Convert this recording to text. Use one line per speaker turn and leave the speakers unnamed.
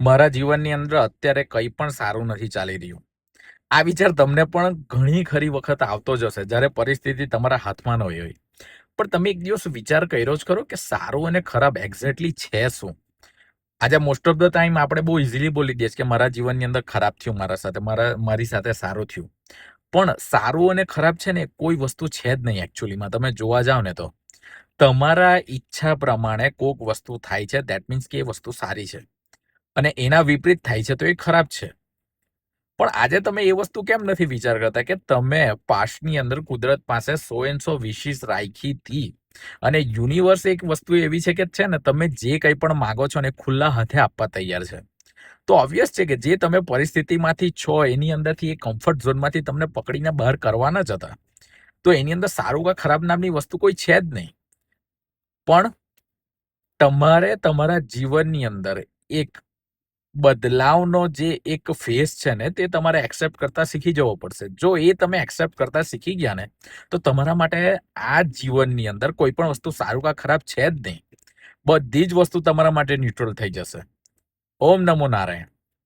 મારા જીવનની અંદર અત્યારે કંઈ પણ સારું નથી ચાલી રહ્યું. આ વિચાર તમને પણ ઘણી ખરી વખત આવતો જ હશે, જ્યારે પરિસ્થિતિ તમારા હાથમાં ન હોય. પણ તમે એક દિવસ વિચાર કર્યો જ ખરો કે સારું અને ખરાબ એક્ઝેક્ટલી છે શું? આજે મોસ્ટ ઓફ ધ ટાઈમ આપણે બહુ ઇઝીલી બોલી દઈએ છીએ કે મારા જીવનની અંદર ખરાબ થયું મારા સાથે, મારી સાથે સારું થયું. પણ સારું અને ખરાબ છે ને કોઈ વસ્તુ છે જ નહીં એકચ્યુઅલીમાં. તમે જોવા જાવ ને તો તમારા ઈચ્છા પ્રમાણે કોઈક વસ્તુ થાય છે, ધેટ મીન્સ કે એ વસ્તુ સારી છે, અને એના વિપરીત થાય છે તો એ ખરાબ છે. પણ આજે તમે એ વસ્તુ કેમ નથી વિચાર કરતા કે તમે પાસ્ટની અંદર કુદરત પાસે 100 વિશીસ રાખી હતી, અને યુનિવર્સ એક વસ્તુ એવી છે કે છે ને, તમે જે કંઈ પણ માગો છો ને ખુલ્લા હાથે આપવા તૈયાર છે. તો ઓબ્વિયસ છે કે જે તમે પરિસ્થિતિમાંથી છો એની અંદરથી, એ કમ્ફર્ટ ઝોનમાંથી તમને પકડીને બહાર કરવાના જ હતા. તો એની અંદર સારું કે ખરાબ નામની વસ્તુ કોઈ છે જ નહીં. પણ તમારે તમારા જીવનની અંદર એક બદલાવનો જે એક ફેઝ છે ને, તે તમારે એક્સેપ્ટ કરતા શીખી જવો પડશે. જો એ તમે એક્સેપ્ટ કરતા શીખી ગયા ને, તો તમારા માટે આ જીવનની અંદર કોઈ પણ વસ્તુ સારું કે ખરાબ છે જ નહીં. બધી જ વસ્તુ તમારા માટે ન્યુટ્રલ થઈ જશે. ઓમ નમો નારાયણ.